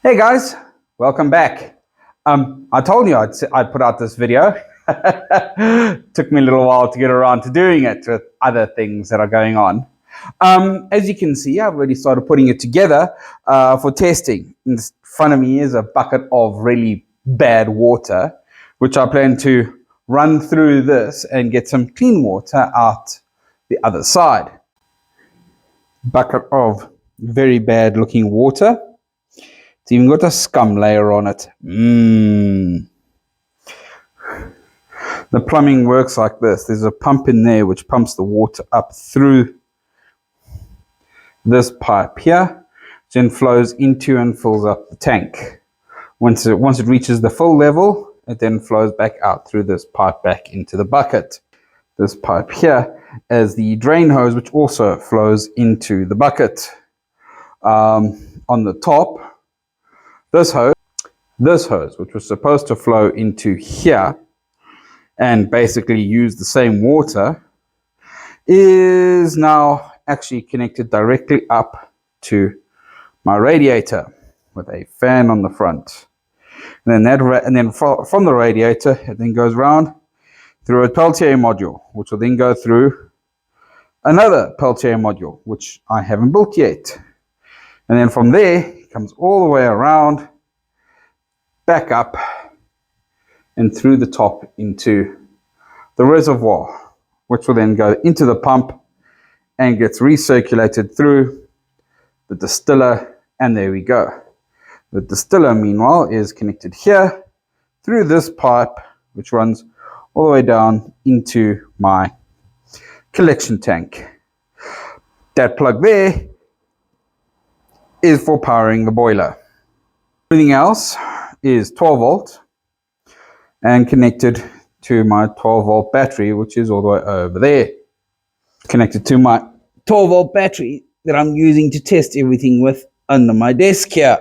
Hey guys, welcome back. I told you I'd put out this video. Took me a little while to get around to doing it with other things that are going on. As you can see, I've already started putting it together for testing. In front of me is a bucket of really bad water, which I plan to run through this and get some clean water out the other side. Bucket of very bad looking water. It's even got a scum layer on it. The plumbing works like this. There's a pump in there which pumps the water up through this pipe here, then flows into and fills up the tank. Once it reaches the full level, it then flows back out through this pipe back into the bucket. This pipe here is the drain hose, which also flows into the bucket. On the top, this hose, which was supposed to flow into here and basically use the same water, is now actually connected directly up to my radiator with a fan on the front. And then from the radiator, it then goes round through a Peltier module, which will then go through another Peltier module, which I haven't built yet. And then from there, it comes all the way around, back up, and through the top into the reservoir, which will then go into the pump and gets recirculated through the distiller, and there we go. The distiller, meanwhile, is connected here through this pipe, which runs all the way down into my collection tank. That plug there is for powering the boiler. Everything else is 12 volt and connected to my 12 volt battery, which is all the way over there. Connected to my 12 volt battery that I'm using to test everything with under my desk here.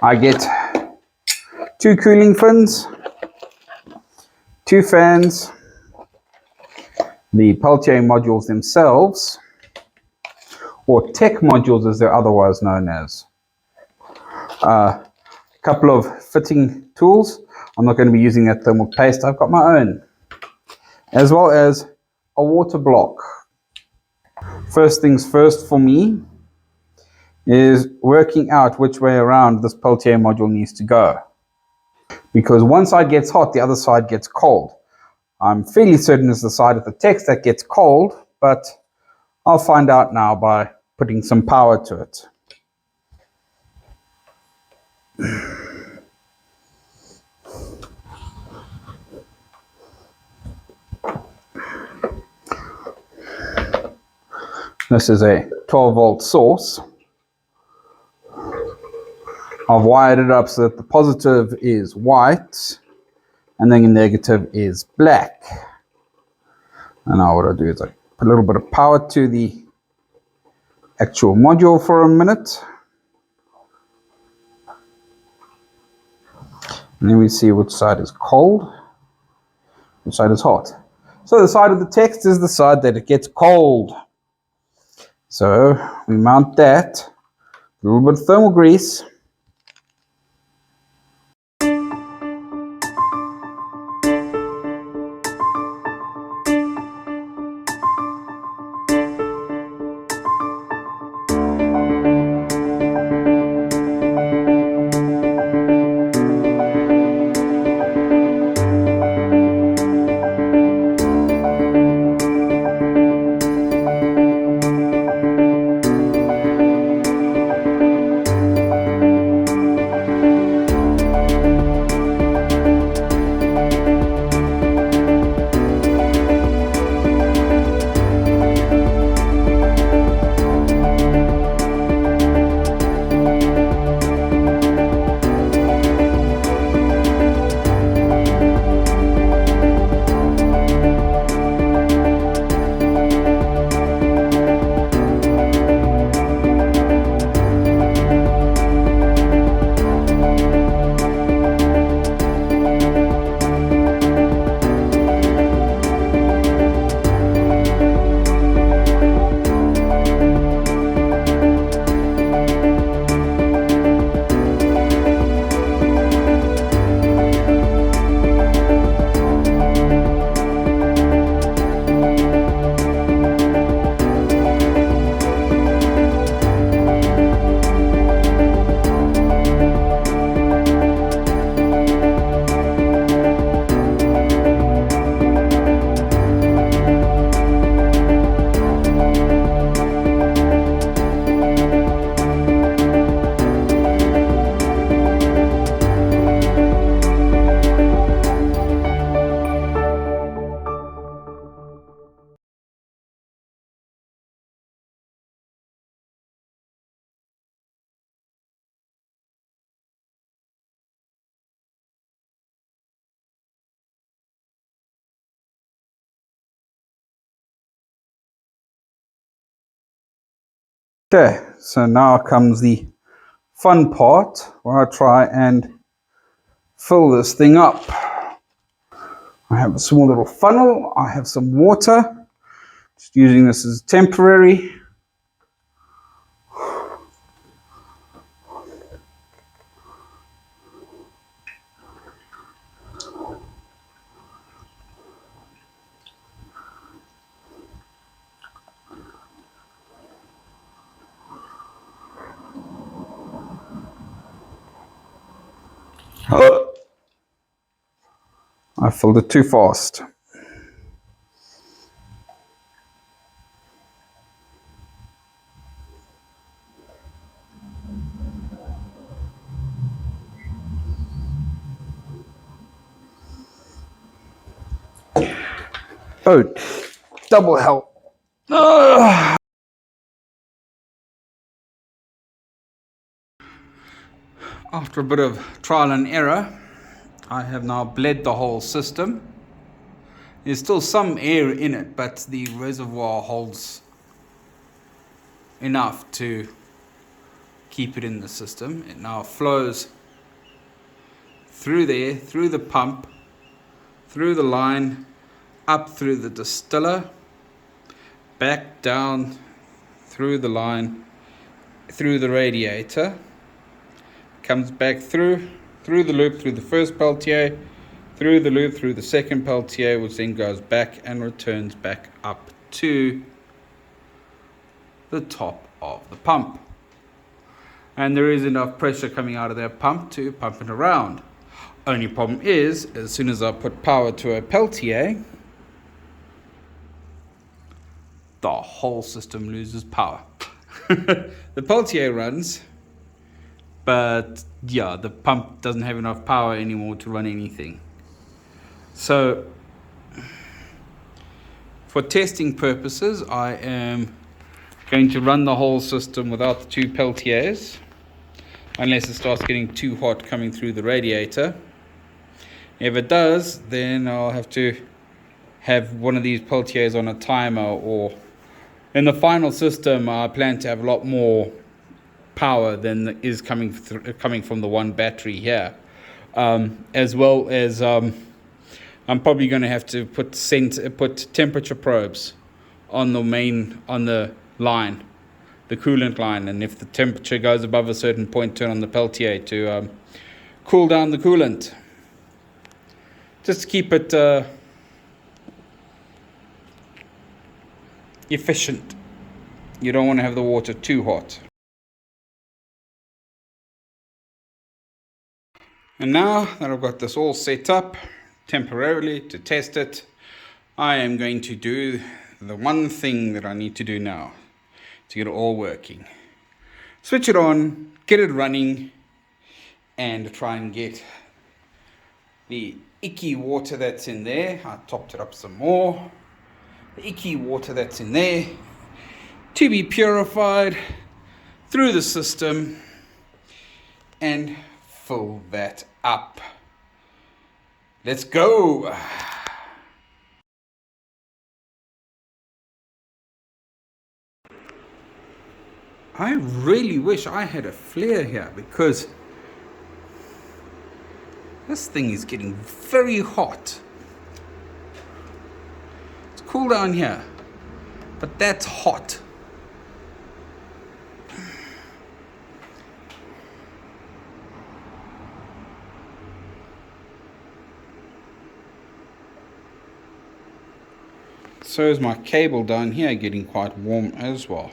I get 2 cooling fins, 2 fans, the Peltier modules themselves, or tech modules as they're otherwise known as. A couple of fitting tools. I'm not going to be using that thermal paste, I've got my own. As well as a water block. First things first for me is working out which way around this Peltier module needs to go. Because one side gets hot, the other side gets cold. I'm fairly certain it's the side of the text that gets cold, but I'll find out now by putting some power to it. This is a 12 volt source. I've wired it up so that the positive is white and then the negative is black. And now what I do is I put a little bit of power to the actual module for a minute. And then we see which side is cold, which side is hot. So the side of the text is the side that it gets cold. So we mount that, a little bit of thermal grease. Okay, so now comes the fun part where I try and fill this thing up. I have a small little funnel. I have some water. Just using this as temporary. I filled it too fast. Oh, double hell. After a bit of trial and error, I have now bled the whole system. There's still some air in it, but the reservoir holds enough to keep it in the system. It now flows through there, through the pump, through the line, up through the distiller, back down through the line, through the radiator, comes back through the loop, through the first peltier, through the loop, through the second peltier, which then goes back and returns back up to the top of the pump. And there is enough pressure coming out of that pump to pump it around. Only problem is, as soon as I put power to a peltier, the whole system loses power. The peltier runs, but yeah, the pump doesn't have enough power anymore to run anything. So for testing purposes, I am going to run the whole system without the two peltiers, unless it starts getting too hot coming through the radiator. If it does, then I'll have to have one of these peltiers on a timer, or in the final system I plan to have a lot more power than is coming from the one battery here, as well as I'm probably going to have to put temperature probes on the line, the coolant line, and if the temperature goes above a certain point, turn on the peltier to cool down the coolant, just to keep it efficient. You don't want to have the water too hot. And now that I've got this all set up temporarily to test it, I am going to do the one thing that I need to do now to get it all working. Switch it on, get it running, and try and get the icky water that's in there. I topped it up some more. The icky water that's in there to be purified through the system and fill that up. Let's go. I really wish I had a flare here, because this thing is getting very hot. It's cool down here, but that's hot. So is my cable down here getting quite warm as well.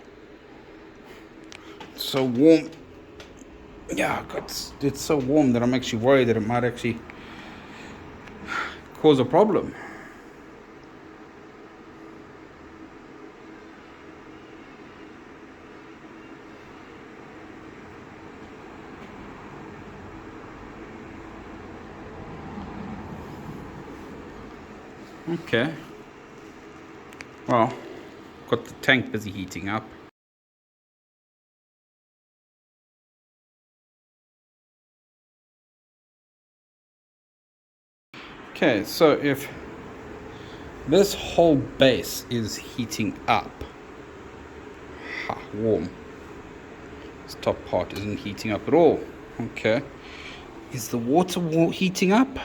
So warm. Yeah, it's so warm that I'm actually worried that it might actually cause a problem. Okay. Well, got the tank busy heating up. Okay, so if this whole base is heating up, warm, This top part isn't heating up at all. Okay. Is the water heating up?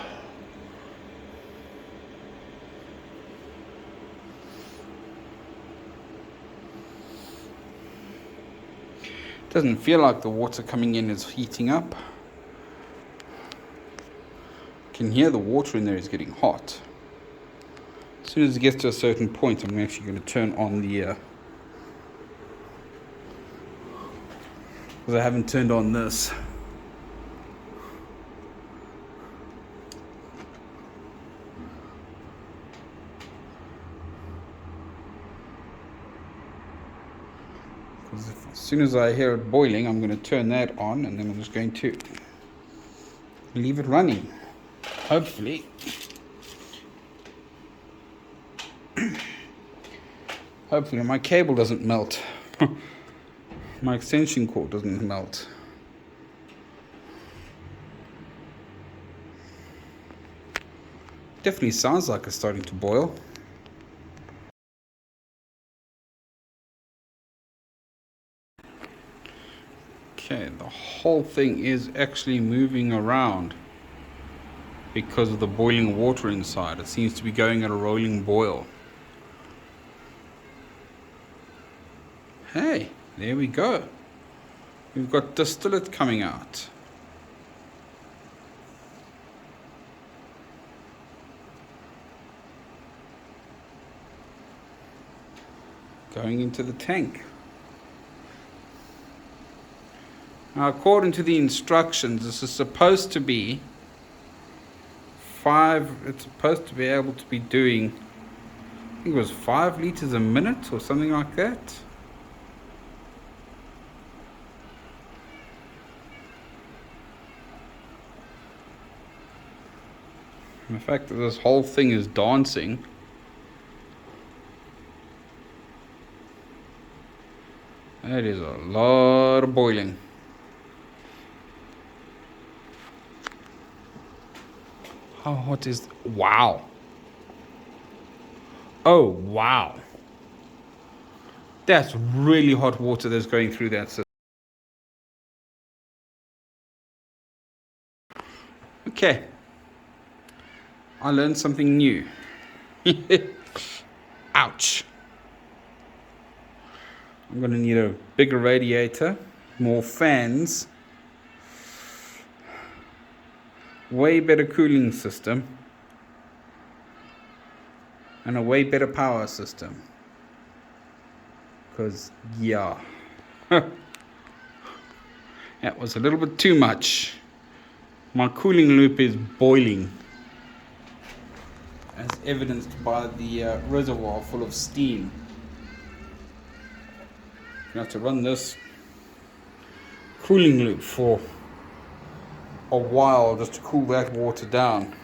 Doesn't feel like the water coming in is heating up. Can hear the water in there is getting hot. As soon as it gets to a certain point, I'm actually going to turn on the because I haven't turned on this. Because as soon as I hear it boiling, I'm going to turn that on, and then I'm just going to leave it running. Hopefully my cable doesn't melt. My extension cord doesn't melt. Definitely sounds like it's starting to boil. Okay, the whole thing is actually moving around because of the boiling water inside. It seems to be going at a rolling boil. Hey, there we go. We've got Distiller coming out. Going into the tank. Now, according to the instructions, this is supposed to be it's supposed to be able to be doing, I think it was 5 liters a minute or something like that. And the fact that this whole thing is dancing, that is a lot of boiling. Oh, what is... Wow. Oh, wow. That's really hot water that's going through that system. Okay. I learned something new. Ouch. I'm going to need a bigger radiator, more fans, way better cooling system, and a way better power system. Because, yeah, that was a little bit too much. My cooling loop is boiling, as evidenced by the reservoir full of steam. You have to run this cooling loop for a while just to cool that water down.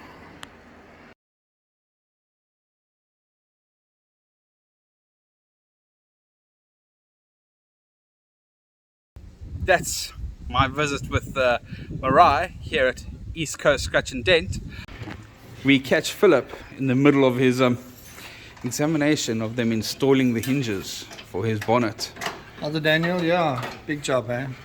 That's my visit with Marai here at East Coast Scratch and Dent. We catch Philip in the middle of his examination of them installing the hinges for his bonnet. Other Daniel, yeah, big job, man.